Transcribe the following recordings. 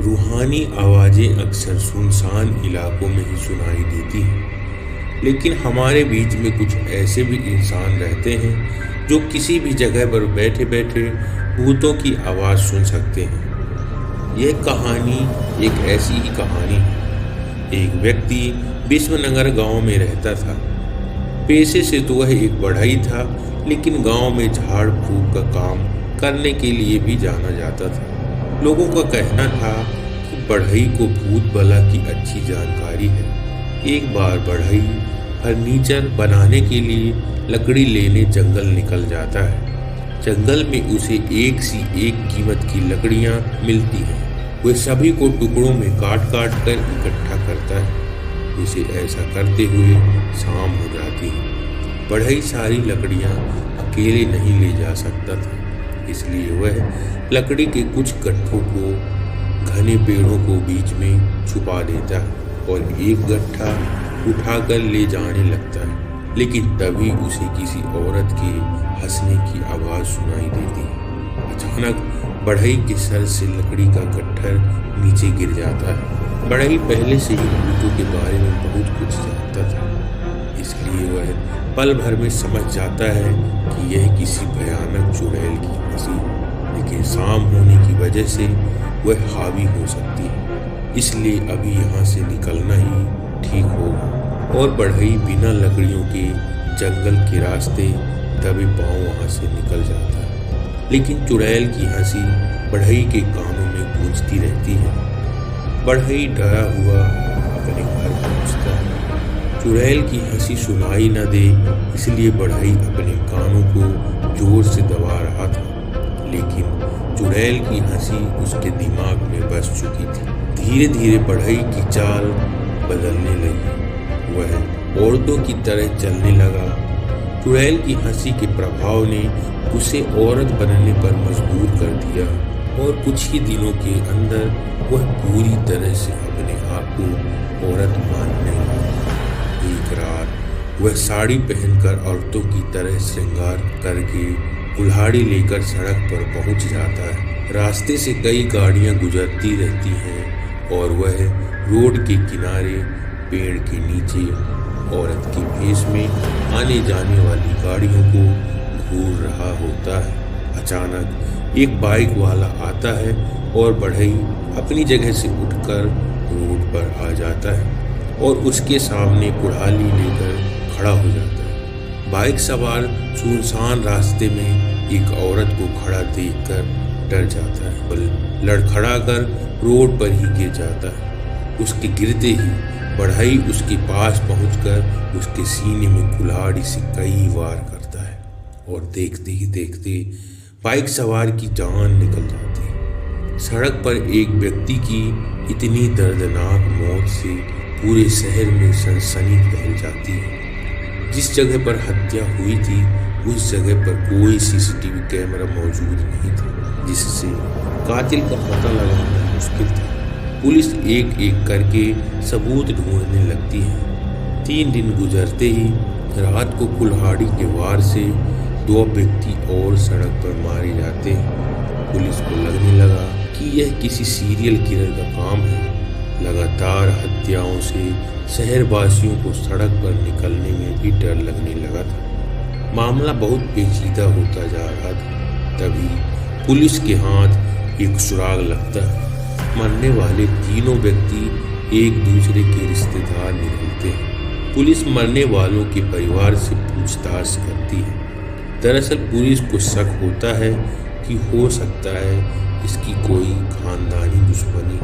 रूहानी आवाज़ें अक्सर सुनसान इलाकों में ही सुनाई देती हैं, लेकिन हमारे बीच में कुछ ऐसे भी इंसान रहते हैं जो किसी भी जगह पर बैठे बैठे भूतों की आवाज़ सुन सकते हैं। यह कहानी एक ऐसी ही कहानी है। एक व्यक्ति विश्वनगर गांव में रहता था। पेशे से तो वह एक बढ़ई था, लेकिन गांव में झाड़ फूक का काम करने के लिए भी जाना जाता था। लोगों का कहना था कि बढ़ई को भूत बला की अच्छी जानकारी है। एक बार बढ़ई फर्नीचर बनाने के लिए लकड़ी लेने जंगल निकल जाता है। जंगल में उसे एक सी एक कीमत की लकड़ियां मिलती हैं। वह सभी को टुकड़ों में काट काट कर इकट्ठा करता है। उसे ऐसा करते हुए शाम हो जाती है। बढ़ई सारी लकड़ियां अकेले नहीं ले जा सकता था, इसलिए वह लकड़ी के कुछ गट्ठों को घने पेड़ों को बीच में छुपा देता है और एक गट्ठा उठाकर ले जाने लगता है। लेकिन तभी उसे किसी औरत के हंसने की आवाज़ सुनाई देती है। अचानक बढ़ई के सर से लकड़ी का गट्ठर नीचे गिर जाता है। बढ़ई पहले से ही भूतों के बारे में बहुत कुछ जानता था, इसलिए वह पल भर में समझ जाता है कि यह किसी भयानक चुड़ैल की हंसी, लेकिन शाम होने की वजह से वह हावी हो सकती है, इसलिए अभी यहाँ से निकलना ही ठीक होगा। और बढ़ई बिना लकड़ियों के जंगल के रास्ते दबे पांव वहाँ से निकल जाता है। लेकिन चुड़ैल की हंसी बढ़ई के कानों में गूंजती रहती है। बढ़ई डरा हुआ अपने घर पहुँचता है। चुड़ैल की हंसी सुनाई न दे, इसलिए बढ़ई अपने कानों को जोर से दबा रहा था, लेकिन चुड़ैल की हंसी उसके दिमाग में बस चुकी थी। धीरे धीरे बढ़ई की चाल बदलने लगी। वह औरतों की तरह चलने लगा। चुड़ैल की हंसी के प्रभाव ने उसे औरत बनने पर मजबूर कर दिया और कुछ ही दिनों के अंदर वह पूरी तरह से अपने आप को औरत मानने लगा। एक रात वह साड़ी पहनकर औरतों की तरह श्रृंगार करके कुल्हाड़ी लेकर सड़क पर पहुंच जाता है। रास्ते से कई गाड़ियां गुजरती रहती हैं और वह रोड के किनारे पेड़ के नीचे औरत के भेष में आने जाने वाली गाड़ियों को घूर रहा होता है। अचानक एक बाइक वाला आता है और बढ़ई अपनी जगह से उठकर रोड पर आ जाता है और उसके सामने कुल्हाड़ी लेकर खड़ा हो जाता है। बाइक सवार सुनसान रास्ते में एक औरत को खड़ा देखकर डर जाता है और लड़खड़ा कर रोड पर ही गिर जाता है। उसके गिरते ही बढ़ई उसके पास पहुंचकर उसके सीने में कुल्हाड़ी से कई वार करता है और देखते ही देखते बाइक सवार की जान निकल जाती है। सड़क पर एक व्यक्ति की इतनी दर्दनाक मौत से पूरे शहर में सनसनी फैल जाती है। जिस जगह पर हत्या हुई थी उस जगह पर कोई सीसीटीवी कैमरा मौजूद नहीं था, जिससे कातिल का पता लगाना मुश्किल था। पुलिस एक एक करके सबूत ढूंढने लगती है। 3 दिन गुजरते ही रात को कुल्हाड़ी के वार से 2 व्यक्ति और सड़क पर मारे जाते हैं। पुलिस को लगने लगा कि यह किसी सीरियल किलर का काम है। लगातार हत्याओं से शहरवासियों को सड़क पर निकलने में भी डर लगने लगा था। मामला बहुत पेचीदा होता जा रहा था। तभी पुलिस के हाथ एक सुराग लगता है। मरने वाले तीनों व्यक्ति एक दूसरे के रिश्तेदार निकलते हैं। पुलिस मरने वालों के परिवार से पूछताछ करती है। दरअसल पुलिस को शक होता है कि हो सकता है इसकी कोई खानदानी दुश्मनी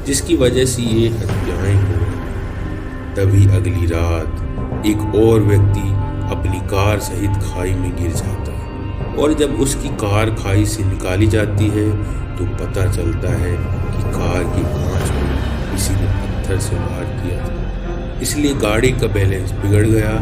जिसकी वजह से ये हत्याएं हो रही। तभी अगली रात एक और व्यक्ति अपनी कार सहित खाई में गिर जाता है और जब उसकी कार खाई से निकाली जाती है तो पता चलता है कि कार की कांच को किसी ने पत्थर से वार किया था। इसलिए गाड़ी का बैलेंस बिगड़ गया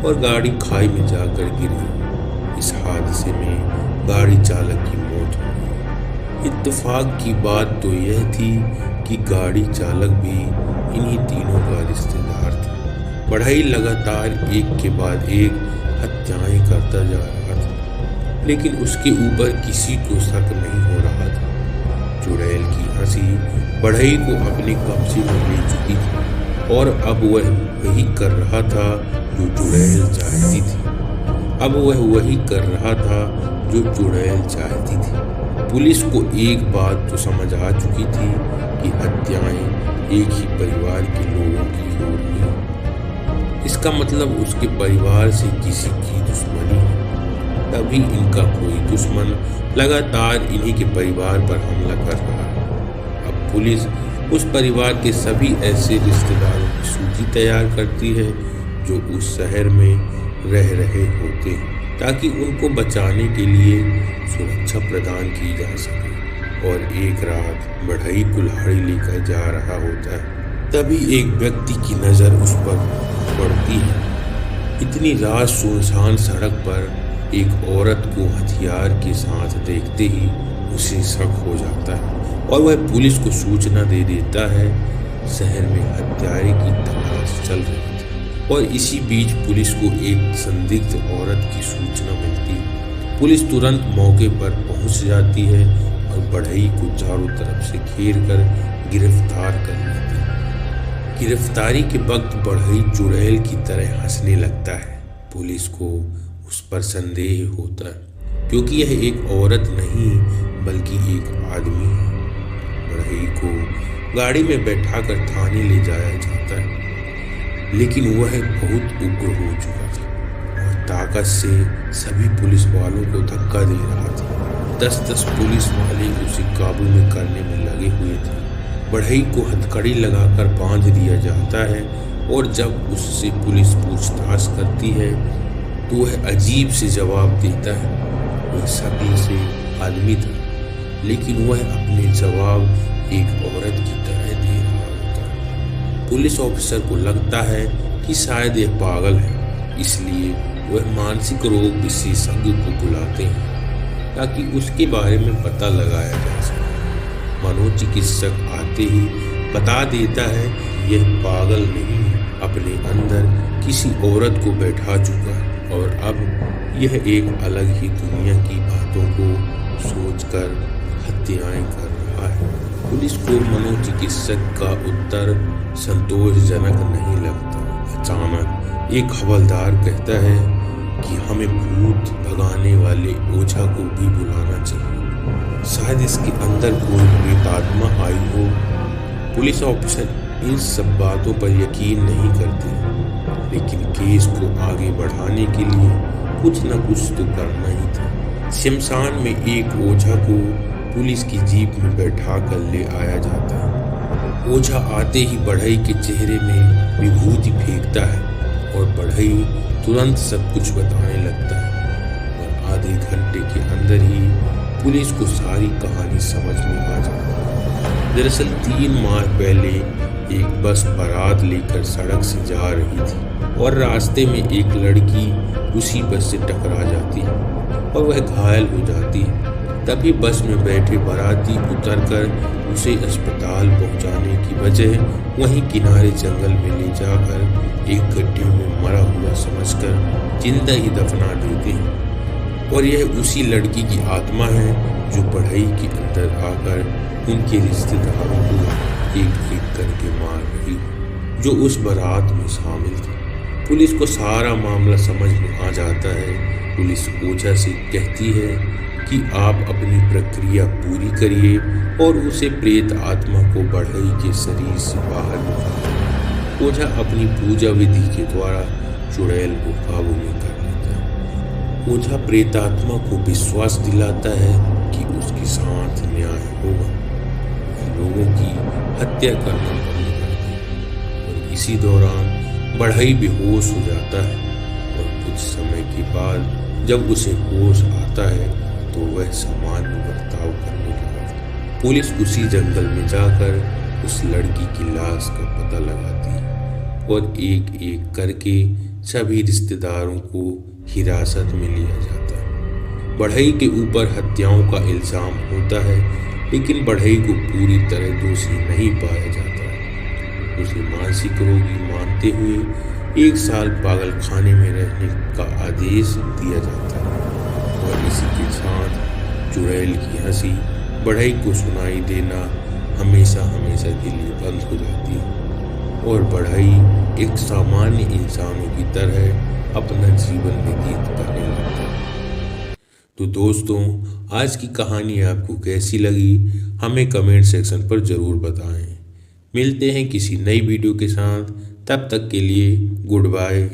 और गाड़ी खाई में जाकर गिर गई। इस हादसे में गाड़ी चालक की मौत हो गई। इत्तेफाक की बात तो यह थी कि गाड़ी चालक भी इन्हीं तीनों का रिश्तेदार था। बढ़ई लगातार एक के बाद एक हत्याएं करता जा रहा था, लेकिन उसके ऊपर किसी को शक नहीं हो रहा था। चुड़ैल की हंसी बढ़ई को अपने कब्जे में ले चुकी थी और अब वह वही कर रहा था जो चुड़ैल चाहती थी। अब वह वही कर रहा था जो चुड़ैल चाहती थी। पुलिस को एक बात तो समझ आ चुकी थी कि हत्याएं एक ही परिवार के लोगों की हो रही हैं। इसका मतलब उसके परिवार से किसी की दुश्मनी है। तभी इनका कोई दुश्मन लगातार इन्हीं के परिवार पर हमला कर रहा है। अब पुलिस उस परिवार के सभी ऐसे रिश्तेदारों की सूची तैयार करती है जो उस शहर में रह रहे होते हैं, ताकि उनको बचाने के लिए सुरक्षा प्रदान की जा सके। और एक रात बढ़ई कुल्हाड़ी लेकर जा रहा होता है, तभी एक व्यक्ति की नज़र उस पर पड़ती है। इतनी रात सुनसान सड़क पर एक औरत को हथियार के साथ देखते ही उसे शक हो जाता है और वह पुलिस को सूचना दे देता है। शहर में हत्यारे की तलाश चल रही थी और इसी बीच पुलिस को एक संदिग्ध औरत की सूचना मिलती है। पुलिस तुरंत मौके पर पहुंच जाती है और बढ़ई को चारों तरफ से घेर कर गिरफ्तार कर लेती है। गिरफ्तारी के वक्त बढ़ई चुड़ैल की तरह हंसने लगता है। पुलिस को उस पर संदेह होता है क्योंकि यह एक औरत नहीं बल्कि एक आदमी है। बढ़ई को गाड़ी में बैठाकर थाने ले जाया जाता है, लेकिन वह बहुत उग्र हो चुका था और ताकत से सभी पुलिस वालों को धक्का दे रहा था। 10-10 पुलिस वाले उसे काबू में करने में लगे हुए थे। बढ़ई को हथकड़ी लगाकर बांध दिया जाता है और जब उससे पुलिस पूछताछ करती है तो वह अजीब से जवाब देता है। वह शक्ल से आदमी था, लेकिन वह अपने जवाब एक औरत की तरह दे रहा होता है। पुलिस ऑफिसर को लगता है कि शायद यह पागल है, इसलिए वह मानसिक रोग विशेषज्ञ को बुलाते हैं ताकि उसके बारे में पता लगाया जा सके। मनोचिकित्सक आते ही बता देता है यह पागल नहीं है, अपने अंदर किसी औरत को बैठा चुका है और अब यह एक अलग ही दुनिया की बातों को सोचकर हत्याएं कर रहा है। पुलिस को मनोचिकित्सक का उत्तर संतोषजनक नहीं लगता। अचानक एक हवलदार कहता है कि हमें भूत भगाने वाले ओझा को भी बुलाना चाहिए, शायद इसके अंदर कोई प्रेतात्मा आई हो। पुलिस ऑफिसर इन सब बातों पर यकीन नहीं करते, लेकिन केस को आगे बढ़ाने के लिए कुछ न कुछ तो करना ही था। शमशान में एक ओझा को पुलिस की जीप में बैठा कर ले आया जाता है। ओझा आते ही बढ़ई के चेहरे में विभूति फेंकता है और बढ़ई तुरंत सब कुछ बताने लगता है और आधे घंटे के अंदर ही पुलिस को सारी कहानी समझ में आ जाती है। दरअसल 3 माह पहले एक बस बारात लेकर सड़क से जा रही थी और रास्ते में एक लड़की उसी बस से टकरा जाती है और वह घायल हो जाती है। तभी बस में बैठे बाराती उतरकर उसे अस्पताल पहुंचाने की बजाय वहीं किनारे जंगल में ले जाकर एक गड्ढे में मरा हुआ समझकर जिंदा ही दफना देते हैं। और यह उसी लड़की की आत्मा है जो बढ़ई के अंदर आकर उनके रिश्तेदारों को एक एक करके मार रही, जो उस बारात में शामिल थे। पुलिस को सारा मामला समझ में आ जाता है। पुलिस ओझा से कहती है कि आप अपनी प्रक्रिया पूरी करिए और उसे प्रेत आत्मा को बढ़ई के शरीर से बाहर निकालिए। ओझा अपनी पूजा विधि के द्वारा चुड़ैल को काबू में कर लेता है। ओझा प्रेतात्मा को विश्वास दिलाता है कि उसके साथ न्याय होगा, लोगों की हत्या करना बंद कर दे। और इसी दौरान बढ़ई बेहोश हो जाता है और कुछ समय के बाद जब उसे होश आता है तो वह सामान्य बर्ताव करने लगा। पुलिस उसी जंगल में जाकर उस लड़की की लाश का पता लगाती है और एक एक करके सभी रिश्तेदारों को हिरासत में लिया जाता है। बढ़ई के ऊपर हत्याओं का इल्जाम होता है, लेकिन बढ़ई को पूरी तरह दोषी नहीं पाया जाता है। उसे मानसिक रोगी मानते हुए 1 साल पागल खाने में रहने का आदेश दिया जाता है और इसी के साथ चुड़ैल की हंसी बढ़ई को सुनाई देना हमेशा हमेशा के लिए बंद हो जाती है और पढ़ाई एक सामान्य इंसानों की तरह अपना जीवन व्यतीत करने लगता है। तो दोस्तों, आज की कहानी आपको कैसी लगी हमें कमेंट सेक्शन पर ज़रूर बताएं। मिलते हैं किसी नई वीडियो के साथ, तब तक के लिए गुड बाय।